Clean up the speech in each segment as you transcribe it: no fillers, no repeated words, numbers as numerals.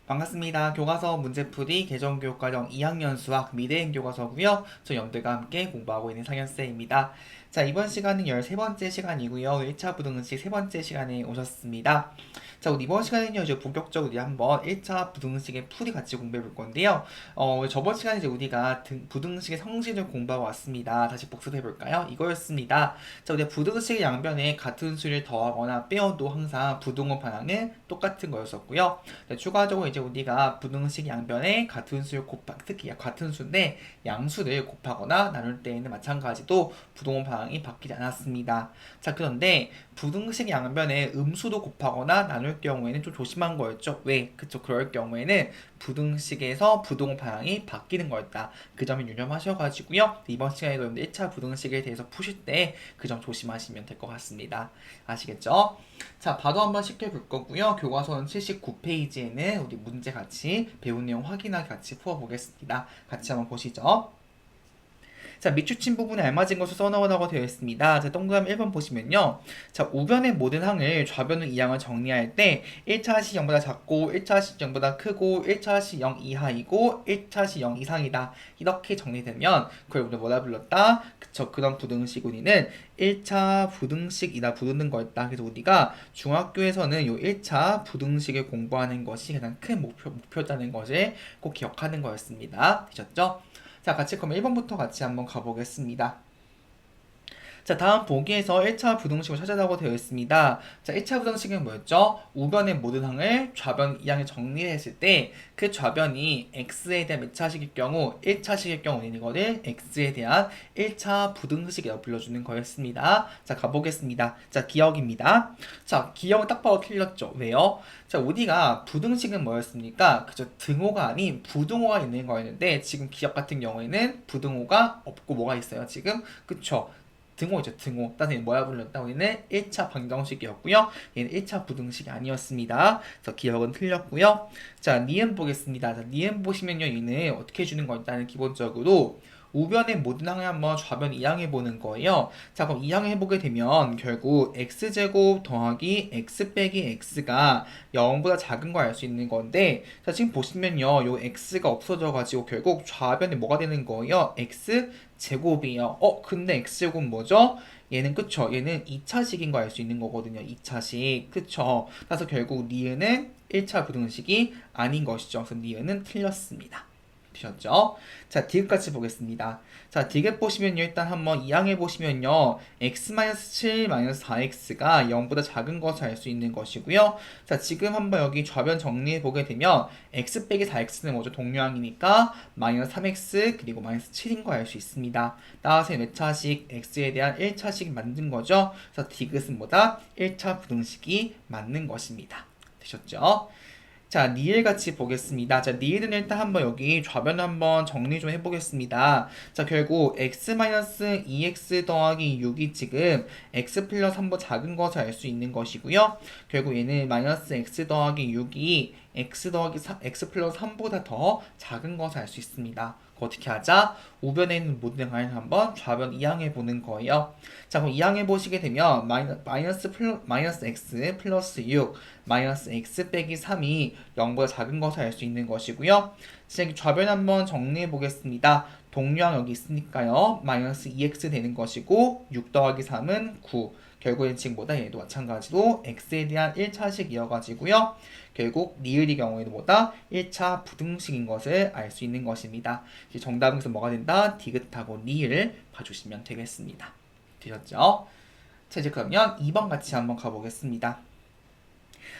반갑습니다. 교과서 문제풀이 개정교육과정 2학년 수학 미대인 교과서고요. 저 영들과 함께 공부하고 있는 상현쌤입니다. 자, 이번 시간은 13번째 시간이고요. 1차 부등식 세 번째 시간에 오셨습니다. 자, 우리 이번 시간은요, 이제 본격적으로 우리 한번 1차 부등식의 풀이 같이 공부해 볼 건데요. 저번 시간에 이제 우리가 부등식의 성질을 공부하고 왔습니다. 다시 복습해 볼까요? 이거였습니다. 자, 우리가 부등식의 양변에 같은 수를 더하거나 빼어도 항상 부등호 방향은 똑같은 거였었고요. 네, 추가적으로 이제 우리가 부등식 양변에 같은 수를 특히 같은 수인데 양수를 곱하거나 나눌 때에는 마찬가지로 부등호 방향이 바뀌지 않았습니다. 자, 그런데 부등식 양변에 음수도 곱하거나 나눌 경우에는 좀 조심한 거였죠. 왜? 그쵸. 그럴 경우에는 부등식에서 부등호 방향이 바뀌는 거였다. 그 점을 유념하셔가지고요. 이번 시간에도 여러분들 1차 부등식에 대해서 푸실 때 그 점 조심하시면 될 것 같습니다. 아시겠죠? 자, 바로 한번 쉽게 볼 거고요. 교과서는 79페이지에는 우리 문제 같이 배운 내용 확인하기 같이 풀어보겠습니다. 같이 한번 보시죠. 자, 밑줄친 부분에 알맞은 것을 써넣으라고 되어 있습니다. 자, 동그라미 1번 보시면요. 자, 우변의 모든 항을 좌변의 이항을 정리할 때 1차시 0보다 작고 1차시 0보다 크고 1차시 0 이하이고 1차시 0 이상이다. 이렇게 정리되면 그걸 우리가 뭐라 불렀다? 그쵸. 그런 부등식 우리는 1차 부등식이다 부르는 거였다. 그래서 우리가 중학교에서는 요 1차 부등식을 공부하는 것이 가장 큰 목표다는 것을 꼭 기억하는 거였습니다. 되셨죠? 자, 같이 그럼 1번부터 같이 한번 가보겠습니다. 자, 다음 보기에서 1차 부등식을 찾으라고 되어 있습니다. 자, 1차 부등식은 뭐였죠? 우변의 모든 항을 좌변 이항에 정리했을 때 그 좌변이 x에 대한 몇 차식일 경우 1차식일 경우 우리는 이거를 x에 대한 1차 부등식이라고 불러주는 거였습니다. 자, 가보겠습니다. 자, 기억입니다. 자, 기억은 딱 봐도 틀렸죠. 왜요? 자, 우리가 부등식은 뭐였습니까? 그죠? 등호가 아닌 부등호가 있는 거였는데 지금 기억 같은 경우에는 부등호가 없고 뭐가 있어요? 지금 그쵸? 등호죠, 등호. 따라서 뭐야 불렀다? 우리는 1차 방정식이었고요. 얘는 1차 부등식이 아니었습니다. 그래서 기억은 틀렸고요. 자, 니은 보겠습니다. 자, 니은 보시면요, 얘는 어떻게 해주는 거 있다는 기본적으로 우변의 모든 항을 한번 좌변 이항해 보는 거예요. 자, 그럼 이항해 보게 되면 결국 x제곱 더하기 x 빼기 x가 0보다 작은 거 알 수 있는 건데, 자, 지금 보시면요, 요 x가 없어져 가지고 결국 좌변에 뭐가 되는 거예요? x 제곱이에요. 근데 x제곱은 뭐죠? 얘는 그쵸? 얘는 2차식인 거 알 수 있는 거거든요. 2차식. 그쵸? 그래서 결국 니은은 1차 부등식이 아닌 것이죠. 그래서 니은은 틀렸습니다. 되셨죠? 자, 디귿 같이 보겠습니다. 자, 디귿 보시면요. 일단 한번 이항해 보시면요. x-7 4x가 0보다 작은 것을 알 수 있는 것이고요. 자, 지금 한번 여기 좌변 정리해 보게 되면 x 빼기 4x는 뭐죠? 동류항이니까 마이너스 3x 그리고 마이너스 7인 거 알 수 있습니다. 따라서 몇 차식 x에 대한 1차식 만든 거죠. 그래서 디귿은 뭐다? 1차 부등식이 맞는 것입니다. 되셨죠? 자, 니을 같이 보겠습니다. 자, 니을은 일단 한번 여기 좌변 한번 정리 좀 해보겠습니다. 자, 결국 x-2x 더하기 6이 지금 x 플러스 3보다 작은 것을 알 수 있는 것이고요. 결국 얘는 마이너스 x 더하기 6이 x 더하기 x 플러스 3보다 더 작은 것을 알 수 있습니다. 어떻게 하자? 우변에 있는 모든 항을 한번 좌변 이항해 보는 거예요. 자, 그럼 이항해 보시게 되면 마이너스 x 플러스 6 마이너스 x 빼기 3이 0보다 작은 것을 알 수 있는 것이고요. 자, 좌변 한번 정리해 보겠습니다. 동류항 여기 있으니까요. 마이너스 2x 되는 것이고 6 더하기 3은 9. 결국엔 지금보다 얘도 마찬가지로 x에 대한 1차식 이어가지고요. 결국 니을이 경우에는 뭐다? 1차 부등식인 것을 알 수 있는 것입니다. 이제 정답은 그래서 뭐가 된다? 디귿하고 니을 봐주시면 되겠습니다. 되셨죠? 자, 이제 그러면 2번 같이 한번 가보겠습니다.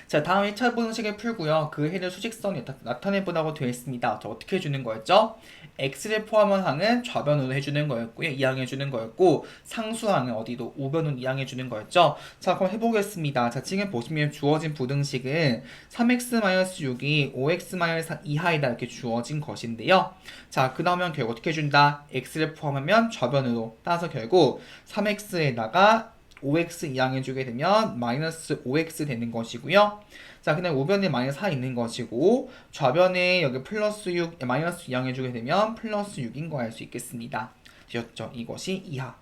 자, 다음 1차 부등식을 풀고요. 그 해를 수직선이 나타내보라고 되어 있습니다. 자, 어떻게 해주는 거였죠? x를 포함한 항은 좌변으로 해주는 거였고요. 이항해주는 거였고 상수항은 어디도 우변으로 이항해주는 거였죠. 자, 그럼 해보겠습니다. 자, 지금 보시면 주어진 부등식은 3x-6이 5x-4 이하이다 이렇게 주어진 것인데요. 자, 그 다음에 결국 어떻게 해준다? x를 포함하면 좌변으로. 따라서 결국 3x에다가 5x 이항해주게 되면 마이너스 5x 되는 것이고요. 자, 그냥 우변에 마이너스 4 있는 것이고 좌변에 여기 플러스 6, 마이너스 이항해주게 되면 플러스 6인 거 알 수 있겠습니다. 되었죠? 이것이 이하.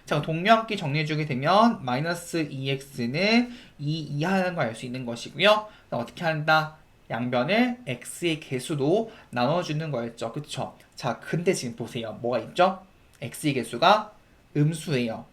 자, 동류항끼 정리해주게 되면 마이너스 2x는 2 이하라는 걸 알 수 있는 것이고요. 어떻게 한다? 양변을 x의 개수로 나눠주는 거였죠. 그쵸? 자, 근데 지금 보세요. 뭐가 있죠? x의 개수가 음수예요.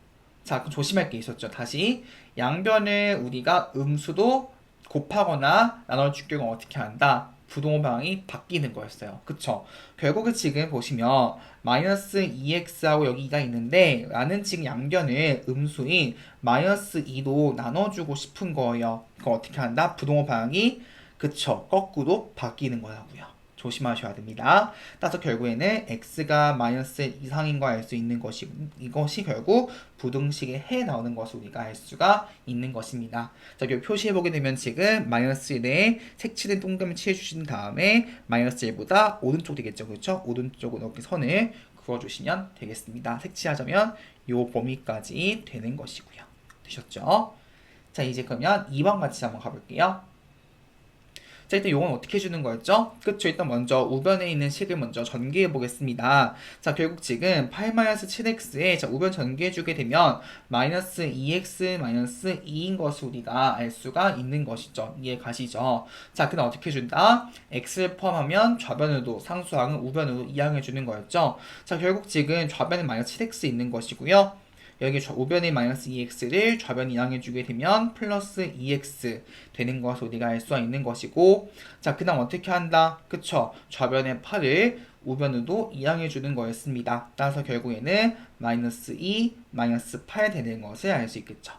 자, 그럼 조심할 게 있었죠. 다시 양변을 우리가 음수도 곱하거나 나눠줄 경우 어떻게 한다? 부동호 방향이 바뀌는 거였어요. 그쵸? 결국은 지금 보시면 마이너스 2x하고 여기가 있는데 나는 지금 양변을 음수인 마이너스 2로 나눠주고 싶은 거예요. 그럼 어떻게 한다? 부동호 방향이 그쵸? 거꾸로 바뀌는 거라고요. 조심하셔야 됩니다. 따라서 결국에는 x가 마이너스 이상인 거 알 수 있는 것이 이것이 결국 부등식의 해 나오는 것을 우리가 알 수가 있는 것입니다. 자, 여기 표시해 보게 되면 지금 마이너스 1에 색칠된 동그라미 칠해 주신 다음에 마이너스 1보다 오른쪽 되겠죠, 그렇죠? 오른쪽으로 이렇게 선을 그어주시면 되겠습니다. 색칠하자면 요 범위까지 되는 것이고요. 되셨죠? 자, 이제 그러면 2번 같이 한번 가볼게요. 자, 일단 요건 어떻게 해주는 거였죠? 그쵸? 일단 먼저 우변에 있는 식을 먼저 전개해 보겠습니다. 자, 결국 지금 8-7x에 자, 우변 전개해주게 되면 마이너스 2x 마이너스 2인 것을 우리가 알 수가 있는 것이죠. 이해 가시죠? 자, 그다음 어떻게 해준다? x를 포함하면 좌변으로 상수항은 우변으로 이항해주는 거였죠. 자, 결국 지금 좌변에 마이너스 7x 있는 것이고요. 여기 우변의 마이너스 2x를 좌변 이항해주게 되면 플러스 2x 되는 것을 우리가 알 수가 있는 것이고, 자, 그 다음 어떻게 한다? 그쵸? 좌변의 8을 우변으로 이항해주는 거였습니다. 따라서 결국에는 마이너스 2, 마이너스 8 되는 것을 알 수 있겠죠.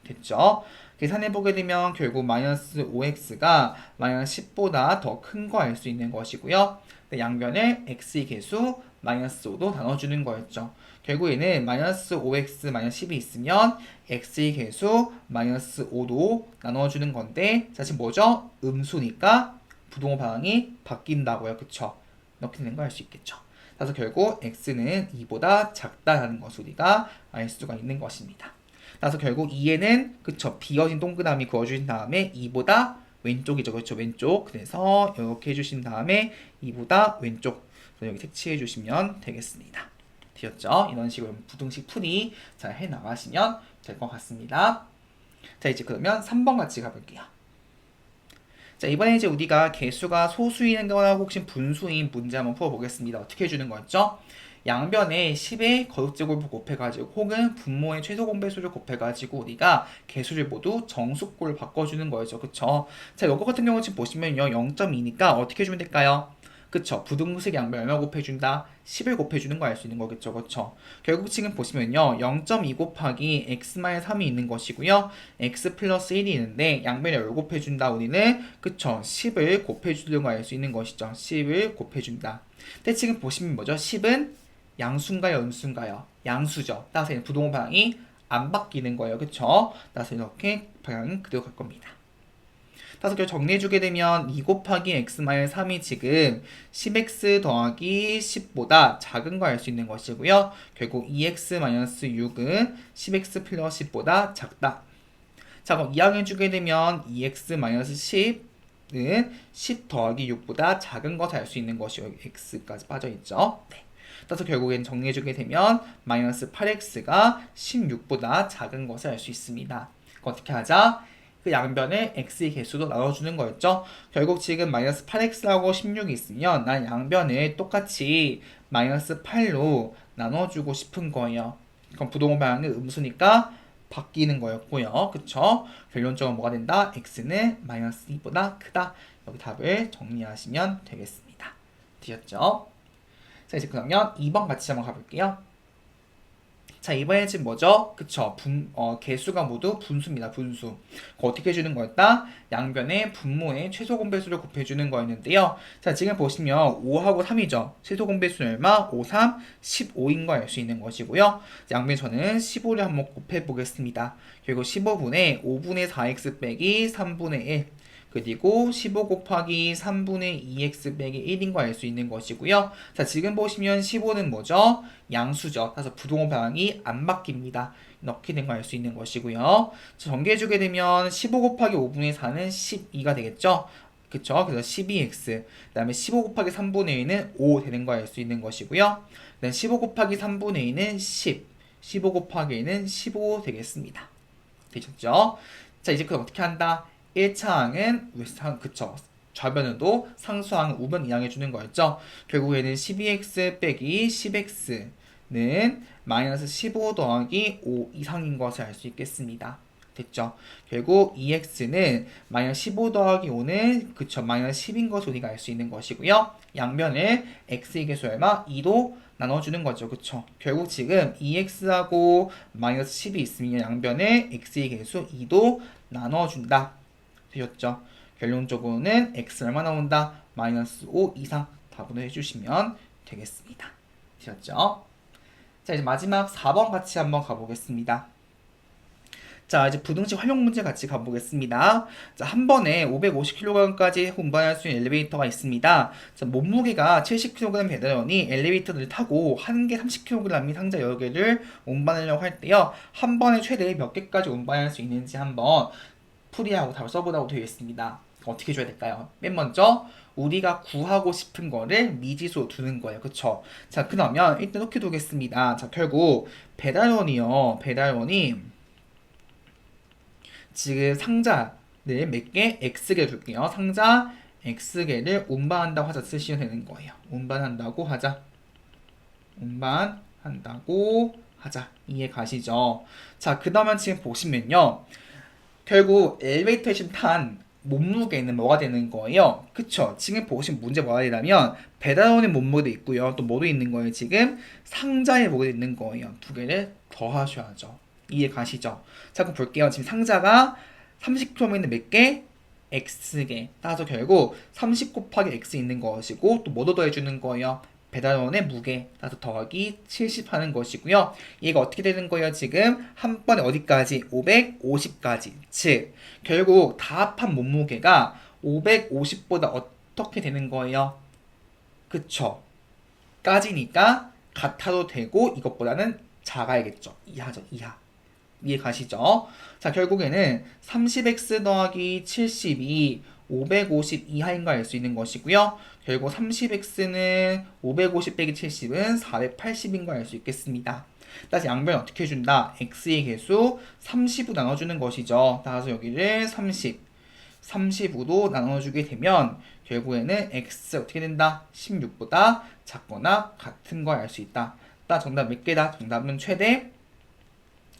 됐죠? 계산해보게 되면 결국 마이너스 5x가 마이너스 10보다 더 큰 거 알 수 있는 것이고요. 양변을 x의 개수 마이너스 5로 나눠주는 거였죠. 결국에는 마이너스 5x 마이너스 10이 있으면 x의 개수 마이너스 5로 나눠주는 건데 사실 뭐죠? 음수니까 부동호 방향이 바뀐다고요. 그쵸? 이렇게 되는 거 알 수 있겠죠. 그래서 결국 x는 2보다 작다라는 것을 우리가 알 수가 있는 것입니다. 그래서 결국 2에는 그쵸? 비어진 동그라미 그어주신 다음에 2보다 왼쪽이죠. 그렇죠? 왼쪽. 그래서 이렇게 해주신 다음에 2보다 왼쪽. 여기 색칠해 주시면 되겠습니다. 되셨죠? 이런 식으로 부등식 풀이 잘 해나가시면 될 것 같습니다. 자, 이제 그러면 3번 같이 가볼게요. 자, 이번에 이제 우리가 개수가 소수인 거나 혹시 분수인 문제 한번 풀어보겠습니다. 어떻게 해주는 거였죠? 양변에 10의 거듭제곱을 곱해가지고 혹은 분모의 최소 공배수를 곱해가지고 우리가 개수를 모두 정수꼴로 바꿔주는 거였죠. 그쵸? 자, 이거 같은 경우 지금 보시면요. 0.2니까 어떻게 해주면 될까요? 그쵸? 부등식 양변 얼마 곱해준다? 10을 곱해주는 거 알 수 있는 거겠죠. 그쵸? 결국 지금 보시면요. 0.2 곱하기 x-3이 있는 것이고요. x 플러스 1이 있는데 양변에 열 곱해준다. 우리는 그쵸? 10을 곱해주는 거 알 수 있는 것이죠. 10을 곱해준다. 근데 지금 보시면 뭐죠? 10은 양수인가요? 음수인가요? 양수죠. 따라서 부동호 방향이 안 바뀌는 거예요. 그쵸? 따라서 이렇게 방향은 그대로 갈 겁니다. 따라서 결국 정리해주게 되면 2 곱하기 x-3이 지금 10x 더하기 10보다 작은 거 알 수 있는 것이고요. 결국 2x-6은 10x 플러스 10보다 작다. 자, 그럼 이항해주게 되면 2x-10은 10 더하기 6보다 작은 것을 알 수 있는 것이요. x까지 빠져있죠. 네. 따라서 결국엔 정리해주게 되면 마이너스 8x가 16보다 작은 것을 알 수 있습니다. 어떻게 하자? 그 양변을 x의 개수로 나눠주는 거였죠. 결국 지금 마이너스 8x라고 16이 있으면 난 양변을 똑같이 마이너스 8로 나눠주고 싶은 거예요. 그럼 부동호 방향은 음수니까 바뀌는 거였고요. 그쵸? 결론적으로 뭐가 된다? x는 마이너스 2보다 크다. 여기 답을 정리하시면 되겠습니다. 되셨죠? 자, 이제 그러면 2번 같이 한번 가볼게요. 자, 이번에 지금 뭐죠? 그쵸? 개수가 모두 분수입니다. 분수. 어떻게 해주는 거였다? 양변의 분모의 최소 공배수를 곱해주는 거였는데요. 자, 지금 보시면 5하고 3이죠. 최소 공배수는 얼마? 5, 3, 15인 거 알 수 있는 것이고요. 양변 저는 15를 한번 곱해보겠습니다. 그리고 15분의 5분의 4x 빼기 3분의 1. 그리고 15 곱하기 3분의 2x 빼기 1인 거 알 수 있는 것이고요. 자, 지금 보시면 15는 뭐죠? 양수죠. 그래서 부동호 방향이 안 바뀝니다. 이렇게 된 거 알 수 있는 것이고요. 전개해주게 되면 15 곱하기 5분의 4는 12가 되겠죠? 그쵸? 그래서 12x. 그 다음에 15 곱하기 3분의 1은 5 되는 거 알 수 있는 것이고요. 그 다음에 15 곱하기 3분의 2는 10. 15 곱하기 1은 15 되겠습니다. 되셨죠? 자, 이제 그럼 어떻게 한다? 1차항은 그쵸? 좌변으로 상수항 우변 이항해주는 거였죠. 결국에는 12x 빼기 10x는 마이너스 15 더하기 5 이상인 것을 알 수 있겠습니다. 됐죠? 결국 2x는 마이너스 15 더하기 5는 그쵸 마이너스 10인 것을 우리가 알 수 있는 것이고요. 양변을 x의 개수 얼마? 2로 나눠주는 거죠. 그쵸? 결국 지금 2x하고 마이너스 10이 있으면 양변을 x의 개수 2도 나눠준다. 되셨죠? 결론적으로는 x 얼마 나온다? 마이너스 5 이상 답으로 해주시면 되겠습니다. 되셨죠? 자, 이제 마지막 4번 같이 한번 가보겠습니다. 자, 이제 부등식 활용 문제 같이 가보겠습니다. 자, 한 번에 550kg까지 운반할 수 있는 엘리베이터가 있습니다. 자, 몸무게가 70kg 배달원이 엘리베이터를 타고 한 개 30kg인 상자 여러 개를 운반하려고 할 때요. 한 번에 최대 몇 개까지 운반할 수 있는지 한번 풀이하고 답을 써보라고 되어 있습니다. 어떻게 줘야 될까요? 맨 먼저 우리가 구하고 싶은 거를 미지수로 두는 거예요. 그쵸? 자, 그러면 일단 이렇게 두겠습니다. 자, 결국 배달원이 지금 상자를 몇 개? X개 줄게요. 상자 X개를 운반한다고 하자 쓰시면 되는 거예요. 운반한다고 하자. 운반한다고 하자. 이해 가시죠? 자, 그 다음에 지금 보시면요. 결국 엘리베이터에 지금 탄 몸무게는 뭐가 되는 거예요? 그쵸? 지금 보신 문제 뭐가 되냐면 배달원의 몸무게도 있고요. 또 뭐도 있는 거예요? 지금 상자의 무게도 있는 거예요. 두 개를 더하셔야죠. 이해 가시죠? 자, 그럼 볼게요. 지금 상자가 30kg인데 몇 개? X개. 따라서 결국 30 곱하기 X 있는 것이고 또 뭐도 더해주는 거예요? 배달원의 무게 따라서 더하기 70 하는 것이고요. 얘가 어떻게 되는 거예요? 지금 한 번에 어디까지? 550까지. 즉 결국 다 합한 몸무게가 550보다 어떻게 되는 거예요? 그쵸? 까지니까 같아도 되고 이것보다는 작아야겠죠. 이하죠. 이하. 이해 가시죠? 자, 결국에는 30x 더하기 70이 550 이하인 걸 알 수 있는 것이고요. 결국 30x는 550 빼기 70은 480인 걸 알 수 있겠습니다. 다시 양변 어떻게 해준다? x의 개수 30으로 나눠주는 것이죠. 따라서 여기를 30으로 나눠주게 되면 결국에는 x 어떻게 된다? 16보다 작거나 같은 걸 알 수 있다. 따라 정답 몇 개다? 정답은 최대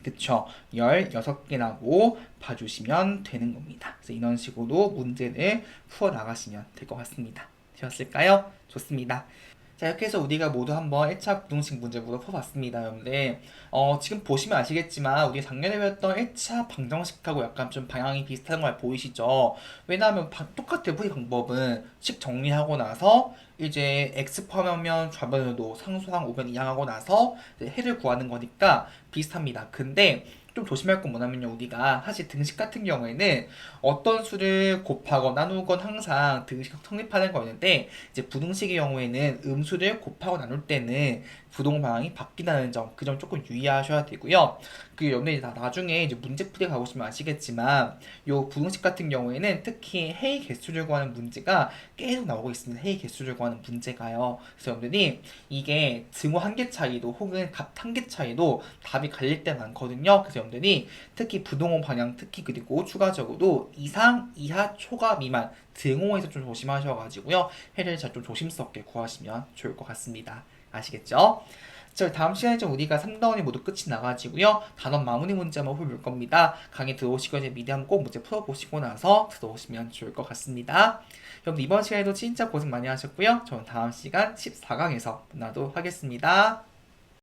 그쵸? 16개라고 봐주시면 되는 겁니다. 그래서 이런 식으로 문제를 풀어나가시면 될 것 같습니다. 되었을까요? 좋습니다. 자, 이렇게 해서 우리가 모두 한번 1차 부등식 문제부터 풀어봤습니다, 여러분들. 지금 보시면 아시겠지만 우리 작년에 배웠던 1차 방정식하고 약간 좀 방향이 비슷한 걸 보이시죠? 왜냐하면 똑같은 풀이 방법은 식 정리하고 나서 이제 x 포함하면 좌변으로 상수항 우변 이항하고 나서 해를 구하는 거니까 비슷합니다. 근데 좀 조심할 건 뭐냐면요. 우리가 사실 등식 같은 경우에는 어떤 수를 곱하거나 나누건 항상 등식 성립하는 거였는데 이제 부등식의 경우에는 음수를 곱하고 나눌 때는 부동 방향이 바뀐다는 점, 그 점 조금 유의하셔야 되고요. 그 여러분들이 나중에 이제 문제풀이 가보시면 아시겠지만 요 부등식 같은 경우에는 특히 해의 개수를 구하는 문제가 계속 나오고 있습니다. 해의 개수를 구하는 문제가요. 그래서 여러분들이 이게 등호 한 개 차이도 혹은 값 한 개 차이도 답이 갈릴 때 많거든요. 그래서 여러분들이 특히 부동호 방향 특히 그리고 추가적으로 이상, 이하, 초과, 미만 등호에서 좀 조심하셔가지고요. 해를 잘 좀 조심스럽게 구하시면 좋을 것 같습니다. 아시겠죠? 자, 다음 시간에 좀 우리가 3단원이 모두 끝이 나가지고요. 단원 마무리 문제 한번 풀어볼 겁니다. 강의 들어오시고 이제 미리 한번 꼭 문제 풀어보시고 나서 들어오시면 좋을 것 같습니다. 여러분 이번 시간에도 진짜 고생 많이 하셨고요. 저는 다음 시간 14강에서 만나도록 하겠습니다.